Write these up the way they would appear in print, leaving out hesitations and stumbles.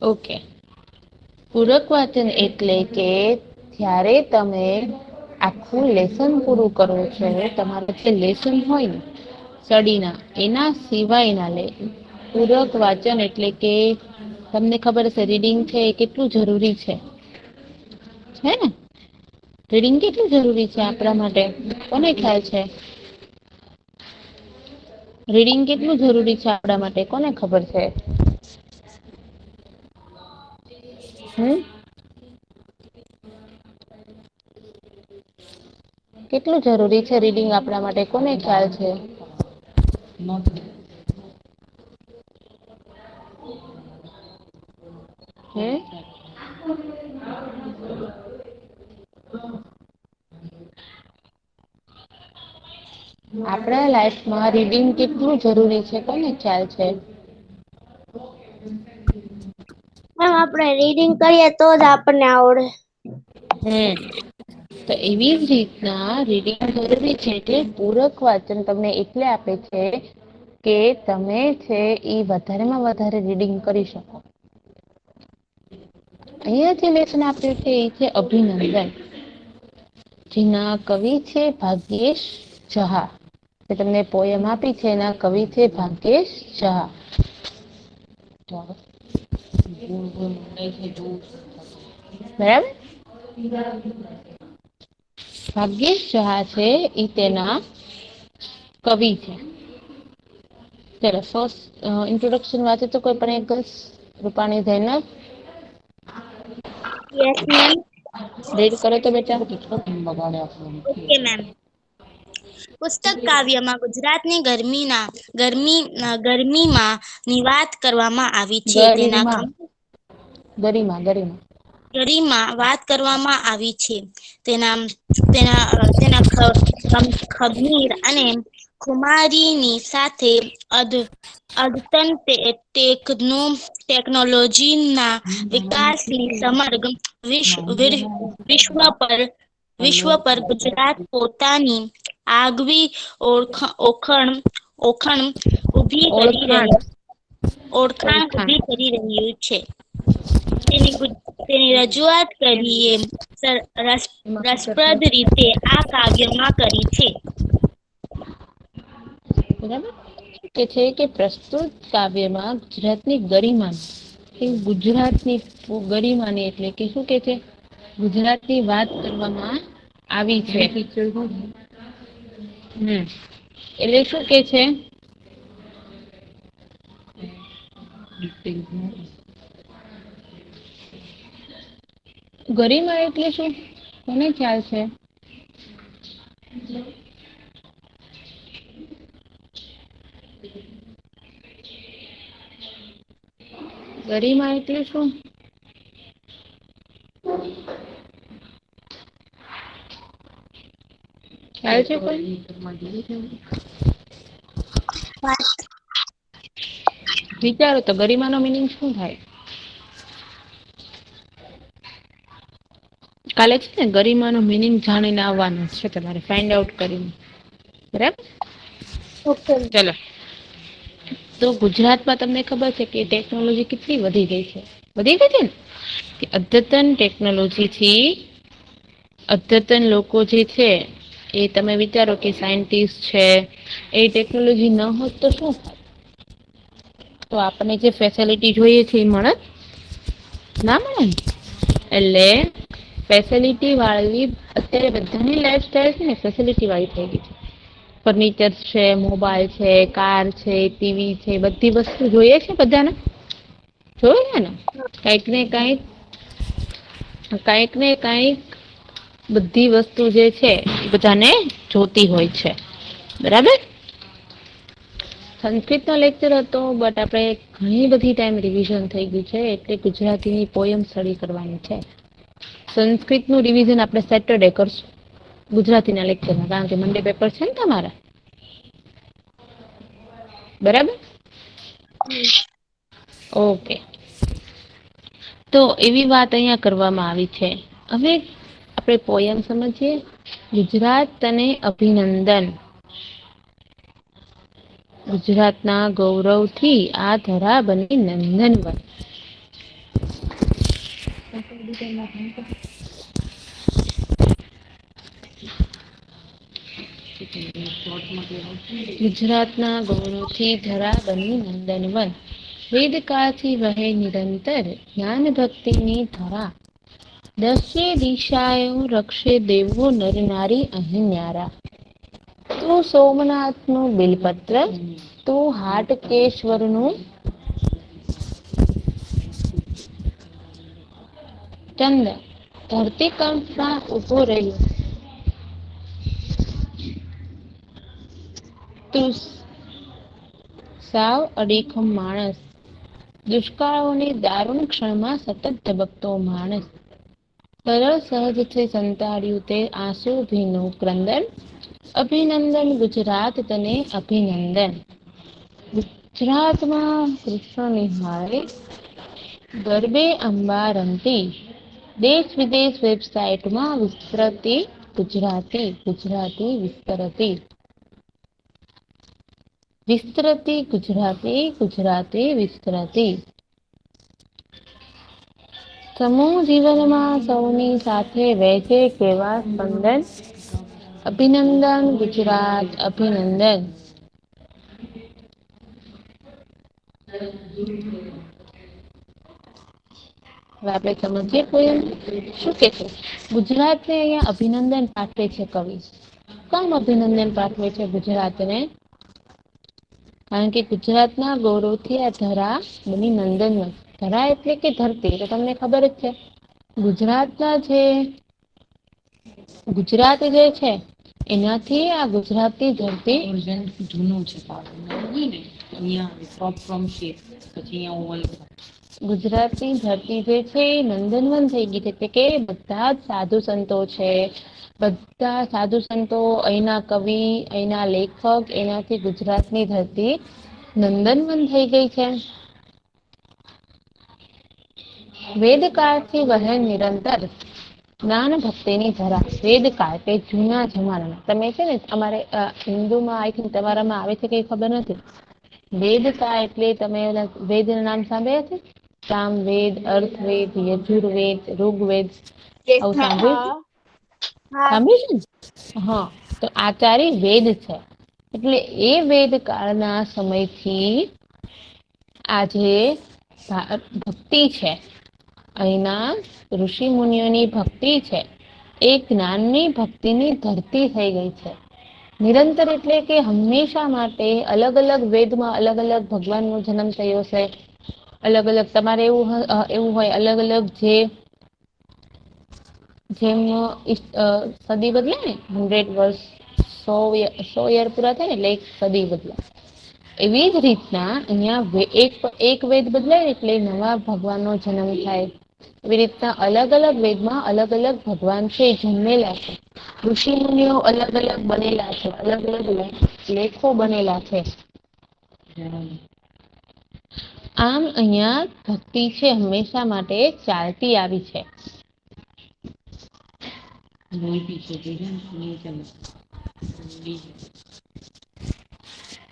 Okay. પૂરક વાચન એટલે કે જ્યારે તમે આખું લેસન પૂરું કરવો છો, તમારે જે લેસન હોય ને સ્ટડીના એના સિવાયના લે પૂરક વાચન એટલે કે તમને ખબર હશે રીડિંગ છે એ કેટલું જરૂરી છે હે ને? રીડિંગ કેટલું જરૂરી છે આપણા માટે કોને ખ્યાલ છે? રીડિંગ કેટલું જરૂરી છે આપણા માટે કોને ખબર છે? કેટલું જરૂરી છે રીડિંગ આપણા માટે કોને ખ્યાલ છે? હે? આપણા લાઈફમાં રીડિંગ કેટલું જરૂરી છે કોને ખ્યાલ છે? મેમ આપણે રીડિંગ કરીએ તો જ આપણને આવડે. તો એવી જ રીતના રીડિંગ જરૂરી છે એટલે પૂરક વાચન તમને એટલે આપે છે કે તમે છે ઈ વધારેમાં વધારે રીડિંગ કરી શકો. અહીંયા જે લેસન આપ્યું છે એ છે અભિનંદન. જેના કવિ છે ભાગ્યેશ જહા. તમને પોયમ આપી છે એના કવિ છે ભાગ્યેશ જહા. બરાબર? ભાગ્યેશ જહા છે ઈ તેના કવિ છે. ચલો ફર્સ્ટ ઇન્ટ્રોડક્શન વાંચે તો કોઈ પણ એક girls? Rupani Zainab. Yes ma'am. Read કરો તો બેટા. Okay ma'am. પુસ્તક કાવ્યમાં ગુજરાતની ગરમીમાં ની વાત કરવામાં આવી છે. તેના ગરિમા. ગરિમા વાત કરવામાં આવી છે. તેના ખમીર અને ખુમારીની સાથે અદ્યતન ટેકનોલોજીના વિકાસની સમગ્ર વિશ્વ પર ગુજરાત પોતાની આગવી ઓળખાણ ઊભી કરી ઓળખાણ ઊભી કરી રહ્યું છે. તેની રજૂઆત કરીએ રસપ્રદ રીતે આ કાવ્યમાં કરી છે. બરાબર કે છે કે પ્રસ્તુત કાવ્યમાં ગુજરાતની ગરિમાની એટલે કે શું કે છે? ગુજરાતની વાત કરવામાં આવી છે. એટલે શું કે છે? ગરિમા એટલે શું કોને ખ્યાલ છે? ગરિમા એટલે શું? ખ્યાલ છે કોઈ? વિચારો તો ગરિમાનો મિનિંગ શું થાય? કાલે છે ને ગરિમાનો મિનિંગ જાણીને આવવાનું છે તમારે ફાઇન્ડ આઉટ કરીને. બરાબર? ઓકે. ચલો. તો ગુજરાતમાં તમને ખબર છે કે ટેકનોલોજી કેટલી વધી ગઈ છે? વધી ગઈ છે ને? કે અદ્યતન ટેકનોલોજીથી અદ્યતન લોકો જે છે એ તમે વિચારો કે સાયન્ટિસ્ટ છે એ ટેકનોલોજી ન હોત તો શું થાય? તો આપણને જે ફેસિલિટી જોઈએ છે એ મળે? ના મળે ને? એટલે ફેસિલિટી વાળી અત્યારે બધાની લાઈફ સ્ટાઈલ છે ને ફેસિલિટી વાળી થઈ ગઈ છે. ફર્નિચર છે, મોબાઈલ છે, કાર છે, ટીવી છે, બધી વસ્તુ જોઈએ છે બધાને? જોઈએ ને? કંઈક ને કંઈક બધી વસ્તુ જે છે એ બધાને જોતી હોય છે. બરાબર? સંસ્કૃતનો લેક્ચર હતો બટ આપણે ઘણી બધી ટાઈમ રિવિઝન થઈ ગયું છે એટલે ગુજરાતીની પોયમ સ્ટડી કરવાની છે. સંસ્કૃતનું રિવિઝન આપણે સેટરડે કરશું. ગુજરાતીના લેક્ચરમાં કારણ કે મંડે પેપર છે ને તમારે. બરાબર? ઓકે. તો એવી વાત અહીંયા કરવામાં આવી છે. હવે આપણે પોયમ સમજીએ. ગુજરાત તને અભિનંદન. ગુજરાતના ગૌરવથી આ ધરા બની નંદનવન. ગુજરાતના ગૌરવથી ધરા બની નંદનવન. વેદકાળથી વહે નિરંતર જ્ઞાન ભક્તિની ધરા. દસે દિશાઓ રક્ષે દેવો નર નારી અહીં ન્યારા. તું સોમનાથનું બિલપત્ર, તું હાટકેશ્વરનું ચંદ્ર, ધરતીકંપમાં ઊભો રહ્યો. તું સાવ અડીખમ માણસ, દુષ્કાળોની દારૂણ ક્ષણમાં સતત ધબકતો માણસ. સરળ સહજથી સંતાડ્યું તે આંસુ ભીનું ક્રંદન. અભિનંદન ગુજરાત તને અભિનંદન. ગુજરાતમાં કૃષ્ણ નિહાળે, ગરબે અંબા રમતી. દેશ વિદેશ વેબસાઇટમાં વિસ્તરતી ગુજરાતી વિસ્તરતી. વિસ્તરતી ગુજરાતી વિસ્તરતી. સમૂહ જીવનમાં સૌની સાથે વહેંચે કેવા સ્પંદન. અભિનંદન ગુજરાત અભિનંદન. હવે આપણે સમજીએ પોયમ શું કે છે. ગુજરાતને અહીંયા અભિનંદન પાઠવે છે કવિ. કેમ અભિનંદન પાઠવે છે ગુજરાતને? કારણ કે ગુજરાતના ગૌરવથી આ ધરા બની નંદનવન. ધરા એટલે કે ધરતી, તો તમને ખબર જ છે. ગુજરાત જે છે એનાથી આ ગુજરાતની ધરતી જૂનું છે. ગુજરાતની ધરતી જે છે એ નંદનવન થઈ ગઈ છે, એટલે કે બધા જ સાધુ સંતો છે, બધા સાધુ સંતો, અહીંના કવિ, અહીંના લેખક, એનાથી ગુજરાતની ધરતી નંદનવન થઈ ગઈ છે. વેદકાળથી વહે નિરંતર જ્ઞાન ભક્તિની ધરા. વેદકાળ તે જૂના જમાનામાં, તમે છે ને અમારે હિન્દુમાં આઈ થિંક તમારામાં આવે છે કઈ ખબર નથી. વેદકાળ એટલે તમે વેદના નામ સાંભળ્યા છે? સામવેદ, અર્થવેદ, યજુર્વેદ, ઋગ્વેદ, આવું સાંભળ્યું છે ને? હા, તો આ ચારે વેદ છે. એટલે એ વેદકાળના સમયથી આજે ભક્તિ છે, અહીંના ઋષિ મુનિઓની ભક્તિ છે, એ જ્ઞાનની ભક્તિની ધરતી થઈ ગઈ છે. નિરંતર એટલે કે હંમેશા માટે. અલગ અલગ વેદમાં અલગ અલગ ભગવાનનો જન્મ થયો છે. અલગ અલગ તમારે એવું હોય, અલગ અલગ જેમ સદી બદલે ને 100 વર્ષ, 100 યર પૂરા થાય ને એટલે એક સદી બદલાય. એવી જ રીતના અહીંયા એક વેદ બદલાય એટલે નવા ભગવાનનો જન્મ થાય. એવી રીતના અલગ અલગ વેદમાં અલગ અલગ ભગવાન છે, જન્મેલા છે. ઋષિ મુનિઓ અલગ અલગ બનેલા છે, અલગ અલગ લેખો બનેલા છે. આમ અહીંયા ભક્તિ છે હંમેશા માટે ચાલતી આવી છે.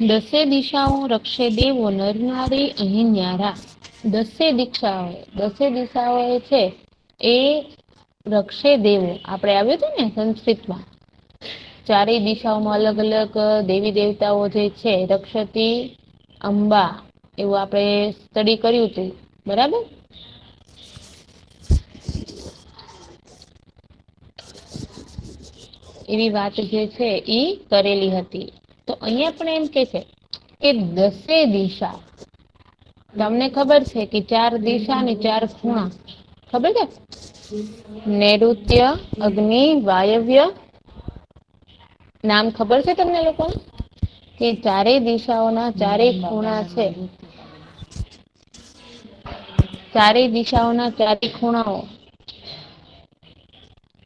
દસે દિશાઓ રક્ષે દેવો નર નારી અહીં ન્યારા. દસે દિશાઓ છે એ રક્ષે દેવો. આપણે આવ્યું હતું ને સંસ્કૃતમાં, ચારેય દિશાઓમાં અલગ અલગ દેવી દેવતાઓ જે છે. રક્ષતી અંબા, એવું આપણે સ્ટડી કર્યું હતું, બરાબર? એવી વાત જે છે એ કરેલી હતી. તો અહીંયા પણ એમ કે છે કે દસે દિશા. તમને ખબર છે કે 4 દિશા ને 4 ખૂણા, ખબર છે? નૈઋત્ય, અગ્નિ, વાયવ્ય. નામ ખબર છે તમને લોકોને? કે ચારેય દિશાઓના ચારેય ખૂણા છે. ચારેય દિશાઓના ચારેય ખૂણાઓ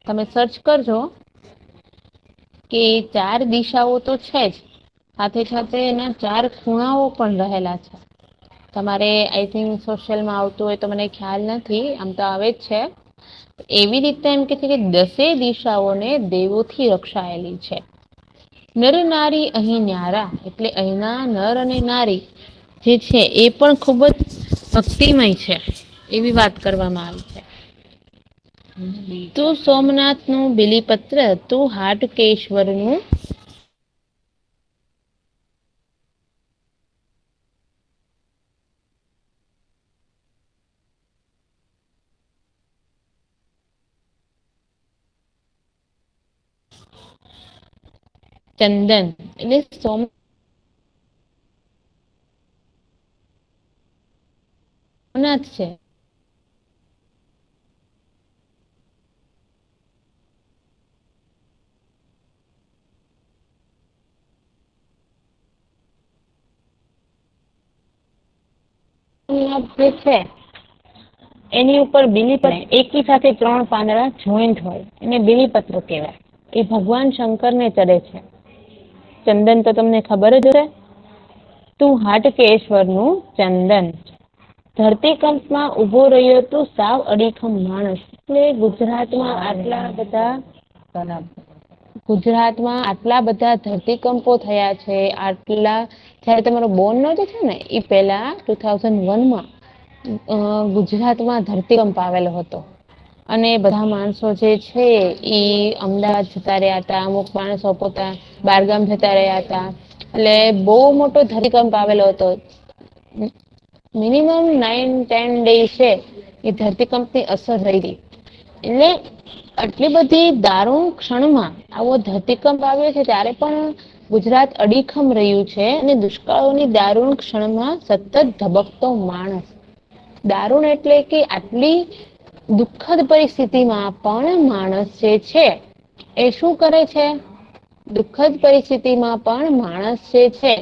તમે સર્ચ કરજો કે 4 દિશાઓ તો છે જ, સાથે સાથે એના 4 ખૂણાઓ પણ રહેલા છે. તમારે આઈ થિંક સોશિયલમાં આવતું હોય તો મને ખ્યાલ નથી, આમ તો આવે જ છે. એવી રીતે એમ કે છે કે દસે દિશાઓને દેવોથી રક્ષાયેલી છે. નર નારી અહીં ન્યારા એટલે અહીંના નર અને નારી જે છે એ પણ ખૂબ જ ભક્તિમય છે એવી વાત કરવામાં આવી છે. તું સોમનાથનું બિલીપત્ર, તું હાટકેશ્વરનું ચંદન એટલે સોમનાથ છે. જે છે એની ઉપર બિલીપત્ર એકી સાથે 3 પાંદડા જોઈન્ટ હોય એને બિલીપત્ર કહેવાય. એ ભગવાન શંકરને ચડે છે. ચંદન તો તમને ખબર જ હશે. તું હાટકેશ્વરનું ચંદન, ધરતીકંપમાં ઉભો રહ્યો તું સાવ અડીખમ માણસ. એટલે ગુજરાતમાં આટલા બધા ધરતીકંપો થયા છે. જ્યારે તમારો બોર્ન નહોતો થયો ને એ પહેલા 2001માં ગુજરાતમાં ધરતીકંપ આવેલો હતો અને બધા માણસો જે છે એ અમદાવાદ જતા રહ્યા હતા. અમુક માણસો પોતા બારગામ જતા રહ્યા હતા. એટલે બહુ મોટો ધરતીકંપ આવેલો હતો. મિનિમમ 9-10 ડેઝ છે એ ધરતીકંપની અસર રહી હતી. એટલે આટલી બધી દારૂણ ક્ષણમાં આવો ધરતીકંપ આવ્યો છે ત્યારે પણ ગુજરાત અડીખમ રહ્યું છે અને દુષ્કાળોની દારૂણ ક્ષણમાં સતત ધબકતો માણસ. દારૂણ એટલે કે આટલી દુઃખદ પરિસ્થિતિમાં પણ માણસ જે છે એ શું કરે છે? દુઃખદ પરિસ્થિતિમાં પણ માણસ જે છે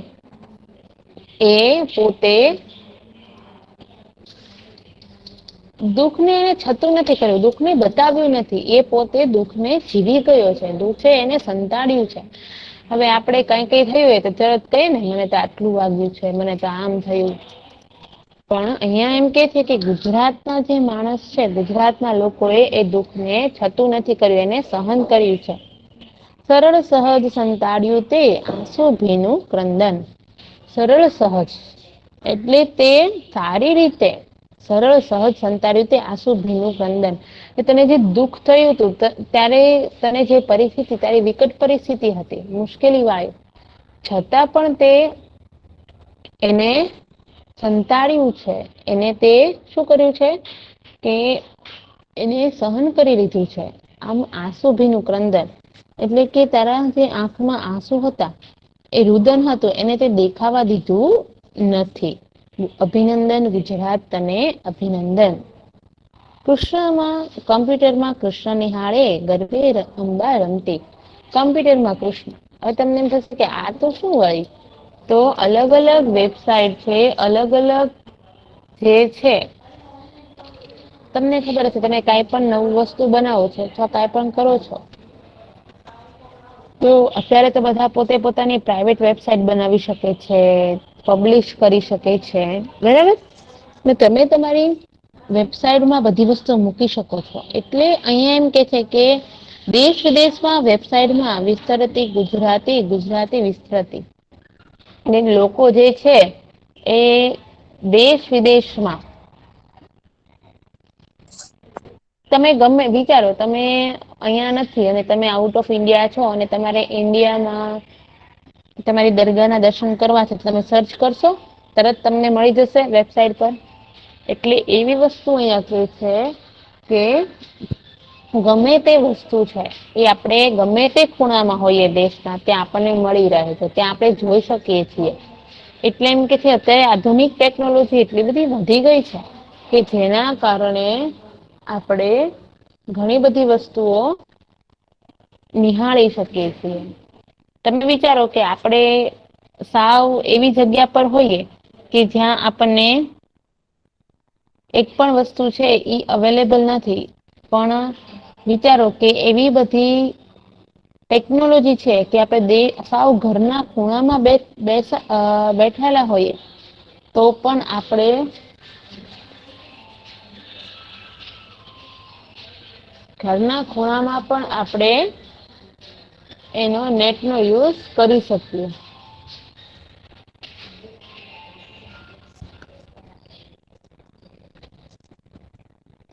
એ પોતે દુઃખને એને છતું નથી કર્યું, દુઃખને બતાવ્યું નથી. એ પોતે દુઃખને જીવી ગયો છે. દુઃખ છે એને સંતાડ્યું છે. હવે આપણે કઈ થયું હોય તો તરત કહીએ ને મને તો આટલું વાગ્યું છે, મને તો આમ થયું. પણ અહીંયા એમ કે છે કે ગુજરાતના જે માણસ છે, ગુજરાતના લોકોએ એ દુઃખને છતું નથી કર્યું, એને સહન કર્યું છે. સરળ સહજ સંતાડ્યું તે આંસુ ભીનું ક્રંદન. સરળ સહજ એટલે તે સારી રીતે સરળ સહજ સંતાડ્યું તે આંસુ ભીનું ક્રંદન. તને જે દુઃખ થયું હતું ત્યારે તને જે પરિસ્થિતિ, તારી વિકટ પરિસ્થિતિ હતી, મુશ્કેલી વાળી, છતાં પણ તે એને સંતાડ્યું છે. એને તે શું કર્યું છે કે એને સહન કરી લીધું છે. આમ આંસુ ભીનું ક્રંદન એટલે કે તારા જે આંખમાં આંસુ હતા એ રુદન હતું એને તે દેખાવા દીધું નથી. અભિનંદન ગુજરાત, તને અભિનંદન. કૃષ્ણમાં કમ્પ્યુટરમાં કૃષ્ણ નિહાળે ગરબે અંબા રમતી. કમ્પ્યુટરમાં કૃષ્ણ. હવે તમને એમ થશે કે આ તો શું વળી? તો અલગ અલગ વેબસાઇટ છે, અલગ અલગ જે છે તમને ખબર હશે તમે કાંઈ પણ નવું વસ્તુ બનાવો છો અથવા કાંઈ પણ કરો છો તો અત્યારે તો બધા પોતે પોતાની પ્રાઇવેટ વેબસાઇટ બનાવી શકે છે, પબ્લિશ કરી શકે છે, બરાબર? ને તમે તમારી વેબસાઇટમાં બધી વસ્તુ મૂકી શકો છો. એટલે અહીંયા એમ કે છે કે દેશ વિદેશમાં વેબસાઇટમાં વિસ્તરતી ગુજરાતી, ગુજરાતી વિસ્તરતી. અને લોકો જે છે એ દેશ વિદેશમાં તમે ગમે વિચારો તમે અહીંયા નથી અને તમે આઉટ ઓફ ઇન્ડિયા છો અને તમારે ઇન્ડિયામાં તમારી દરગાહના દર્શન કરવા છે, તમે સર્ચ કરશો તરત તમને મળી જશે વેબસાઇટ પર. એટલે એવી વસ્તુ અહીંયા કે છે કે ગમે તે વસ્તુ છે એ આપણે ગમે તે ખૂણામાં હોઈએ દેશના ત્યાં આપણને મળી રહે છે, ત્યાં આપણે જોઈ શકીએ છીએ. એટલે એમ કે છે અત્યારે આધુનિક ટેકનોલોજી એટલી બધી વધી ગઈ છે કે જેના કારણે આપણે ઘણી બધી વસ્તુઓ નિહાળી શકીએ છીએ. તમે વિચારો કે આપણે સાવ એવી જગ્યા પર હોઈએ કે જ્યાં આપણને એક પણ વસ્તુ છે ઈ અવેલેબલ નથી, પણ વિચારો કે એવી બધી ટેકનોલોજી છે કે આપણે સાવ ઘરના ખૂણામાં બેઠેલા હોઈએ તો પણ આપણે ઘરના ખૂણામાં પણ આપણે એનો નેટનો યુઝ કરી શકીએ.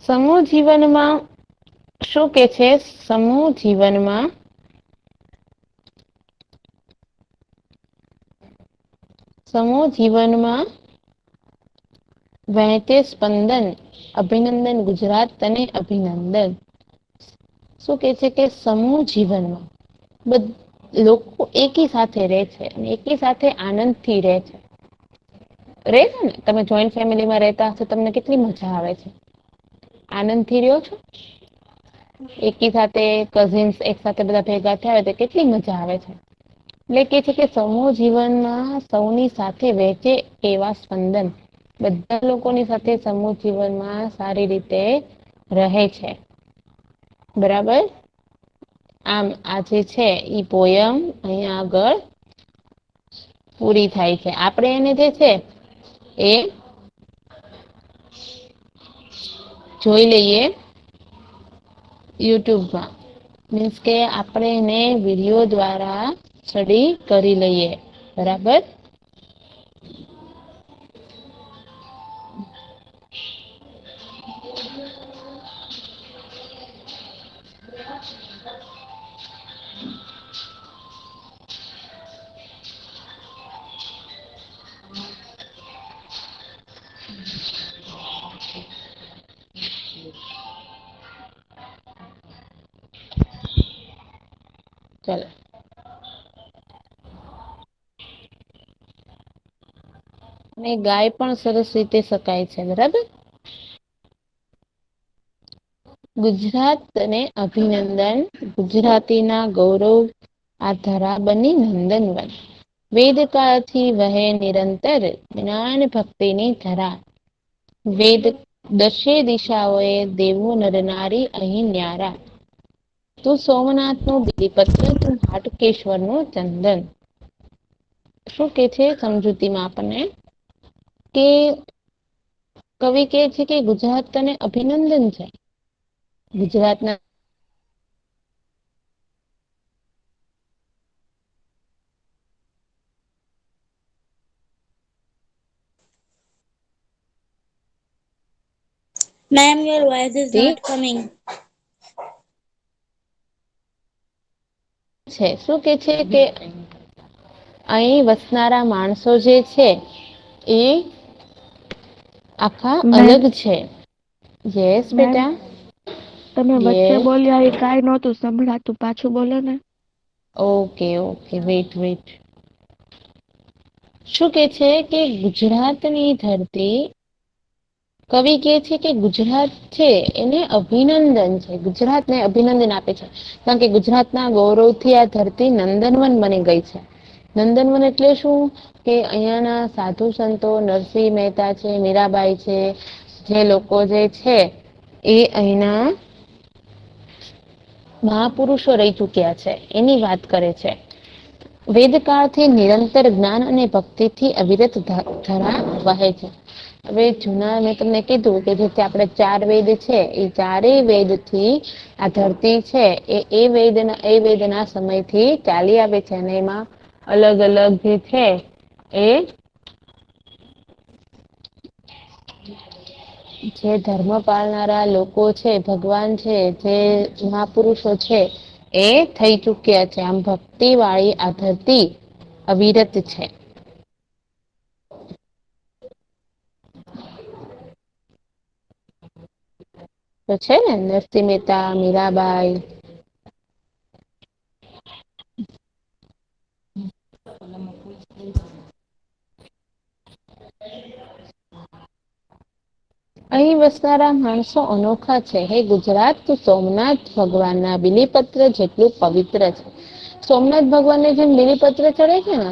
સમૂહ જીવનમાં શું કે છે? સમૂહ જીવનમાં સમૂહ જીવનમાં વહેતે સ્પંદન અભિનંદન ગુજરાત તને અભિનંદન. શું કે છે કે સમૂહ જીવનમાં લોકો એકી સાથે રહે છે અને એકી સાથે આનંદથી રહે છે. રે છે ને તમે જોઈન્ટ ફેમિલીમાં રહેતા હશો તમને કેટલી મજા આવે છે. આનંદથી રહ્યો છો. એકી સાથે કઝિન્સ એક સાથે બધા ભેગા થયા હોય તો કેટલી મજા આવે છે. એટલે કે છે કે સમૂહ જીવનમાં સૌની સાથે વહેંચે એવા સ્પંદન બધા લોકોની સાથે સમૂહ જીવનમાં સારી રીતે રહે છે. બરાબર. આમ આજે છે ઈ પોયમ અહીંયા આગળ પૂરી થાય છે. આપણે એને જે છે એ જોઈ લઈએ યુટ્યુબમાં. મીન્સ કે આપણે એને વિડીયો દ્વારા સ્ટડી કરી લઈએ. બરાબર. ચાલો. અને ગાય પણ સરસ રીતે શકાય છે. બરાબર. ગુજરાતને અભિનંદન ગુજરાતીના ગૌરવ આ ધરા બની નંદનવન વેદ કાળથી વહે નિરંતર જ્ઞાન ભક્તિની ધરા વેદ દશે દિશાઓએ દેવો નર નારી અહીં ન્યારા તું સોમનાથનું બિલીપત્ર તું હાટકેશ્વરનું ચંદન. શું કે છે સમજૂતીમાં આપણને કે કવિ કે છે કે ગુજરાત તને અભિનંદન છે. ગુજરાતના Ma'am, your voice is not coming. છે શું કે છે કે અહીં વસનારા માણસો જે છે એ આખા મેમ અલગ છે. યસ મેમ બેટા. તમે વચ્ચે યસ. બોલ્યા એ કાંઈ નહોતું સંભળાતું પાછું બોલો ને. Okay okay wait wait. શું કે છે કે ગુજરાતની ધરતી કવિ કે છે કે ગુજરાત છે એને અભિનંદન છે. ગુજરાતને અભિનંદન આપે છે. કારણ કે ગુજરાતના ગૌરવથી આ ધરતી નંદનવન બની ગઈ છે. નંદનવન એટલે શું? કે અહિયાંના સાધુ સંતો નરસિંહ મહેતા છે, મીરાબાઈ છે, જે લોકો જે છે એ અહીંના મહાપુરુષો રહી ચુક્યા છે એની વાત કરે છે. વેદકાળથી નિરંતર જ્ઞાન અને ભક્તિથી અવિરત ધરા વહે છે. હવે જૂના મેં તમને કીધું કે જે આપણે ચાર વેદ છે એ ચારેય વેદથી આ ધરતી છે એ વેદના સમયથી ચાલી આવે છે અને એમાં અલગ અલગ જે છે એ જે ધર્મ પાળનારા લોકો છે ભગવાન છે જે મહાપુરુષો છે એ થઈ ચુક્યા છે. આમ ભક્તિ વાળી આ ધરતી અવિરત છે. તો છે ને નરસિંહ મહેતા, મીરાબાઈ, અહીં વસનારા માણસો અનોખા છે. હે ગુજરાત તું સોમનાથ ભગવાનના બિલીપત્ર જેટલું પવિત્ર છે. સોમનાથ ભગવાનને જેમ બિલીપત્ર ચડે છે ને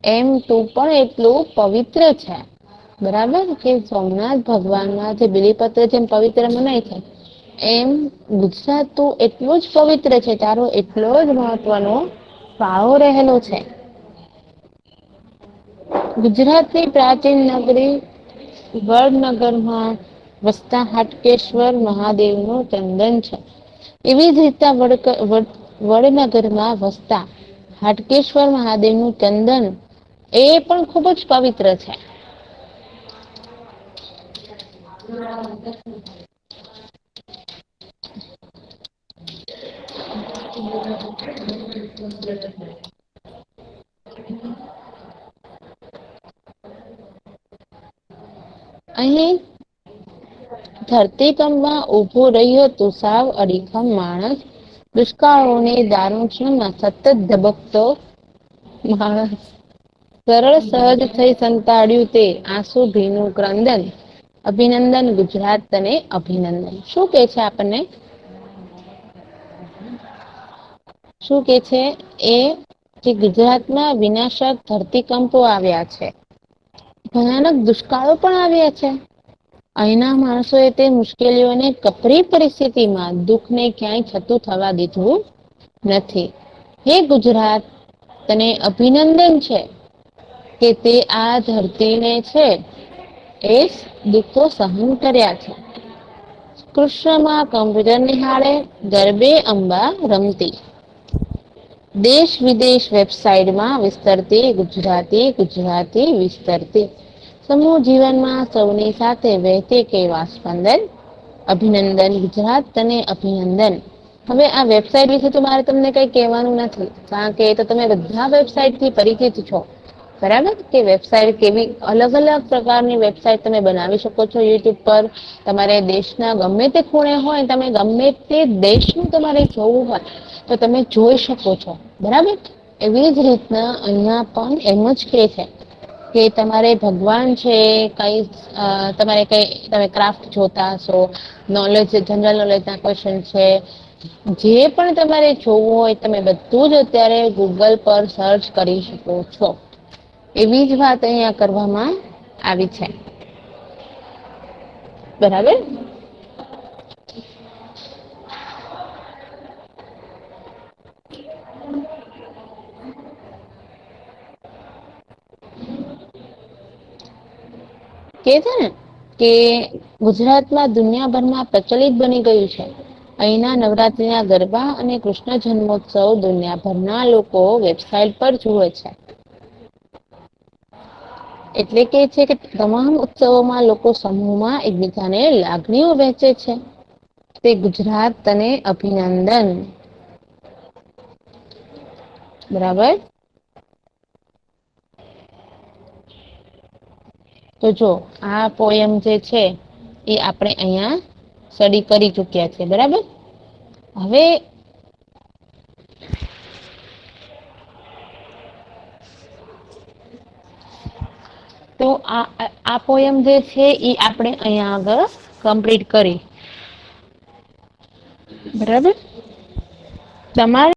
એમ તું પણ એટલું પવિત્ર છે. બરાબર કે સોમનાથ ભગવાનમાં જે બિલીપત્ર જેમ પવિત્ર મનાય છે એમ ગુજરાત તું એટલું જ પવિત્ર છે. તારો એટલો જ મહત્વનો ફાળો રહેલો છે. ગુજરાતની પ્રાચીન નગરી વડનગરમાં વસતા હાટકેશ્વર મહાદેવનું ચંદન છે. એવી જ રીતે વડનગરમાં વસતા હાટકેશ્વર મહાદેવનું ચંદન એ પણ ખૂબ જ પવિત્ર છે. અહીં ધરતીકંપમાં ઊભો રહ્યો તો સાવ અડીખમ માણસ, દુષ્કાળોને દારૂચણમાં સતત ધબકતો માણસ, સરળ સહજ થઈ સંતાડ્યું તે આંસુ ભીનું ક્રંદન. અભિનંદન ગુજરાત તને અભિનંદન. શું કે છે આપણને? શું કે છે એ કે ગુજરાતમાં વિનાશક ધરતીકંપો આવ્યા છે, ભયાનક દુષ્કાળો પણ આવ્યા છે. અહીંના માણસોએ તે મુશ્કેલીઓને કપરી પરિસ્થિતિમાં દુઃખને ક્યાંય છતું થવા દીધું નથી. હે ગુજરાત, તને અભિનંદન છે કે તે આ ધરતીને છે એ દુઃખો સહન કર્યા છે. કૃષ્ણમાં કમ્પ્યુટર નિહાળે, ગરબે અંબા રમતી. દેશ વિદેશ વેબસાઇટમાં વિસ્તરતી ગુજરાતી, ગુજરાતી વિસ્તરતી. સમૂહ જીવનમાં સૌની સાથે વહેતી કેવા સ્પંદન. અભિનંદન ગુજરાત તને અભિનંદન. હવે આ વેબસાઇટ વિશે તો મારે તમને કઈ કહેવાનું નથી, કારણ કે એ તો તમે બધા વેબસાઇટ થી પરિચિત છો. બરાબર, કે વેબસાઇટ કેવી અલગ અલગ પ્રકારની વેબસાઇટ તમે બનાવી શકો છો યુટ્યુબ પર. તમારે દેશના ગમે તે ખૂણે હોય, તમે ગમે તે દેશનું તમારે જોવું હોય તો તમે જોઈ શકો છો. બરાબર, એવી જ રીતના અહિયાં પણ એમ જ કે છે કે તમારે ભગવાન છે, કઈ તમારે કઈ તમે ક્રાફ્ટ જોતા હશો, નોલેજ જનરલ નોલેજ ના ક્વેશ્ચન છે, જે પણ તમારે જોવું હોય તમે બધું જ અત્યારે ગૂગલ પર સર્ચ કરી શકો છો. એવી જ વાત અહિયાં કરવામાં આવી છે. બરાબર. કે છે ને કે ગુજરાતમાં દુનિયાભરમાં પ્રચલિત બની ગયું છે. અહીંના નવરાત્રીના ગરબા અને કૃષ્ણ જન્મોત્સવ દુનિયાભરના લોકો વેબસાઇટ પર જુએ છે. એટલે કે છે કે તમામ ઉત્સવોમાં લોકો સમૂહમાં એકબીજાને લાગણીઓ વહેંચે છે. તે ગુજરાત તને અભિનંદન. બરાબર. તો જો આ પોયમ જે છે એ આપણે અહિયાં સ્ટડી કરી ચુક્યા છે. બરાબર. હવે તો આ પોયમ જે છે એ આપણે અહીંયા આગળ કમ્પ્લીટ કરી. બરાબર. તમારે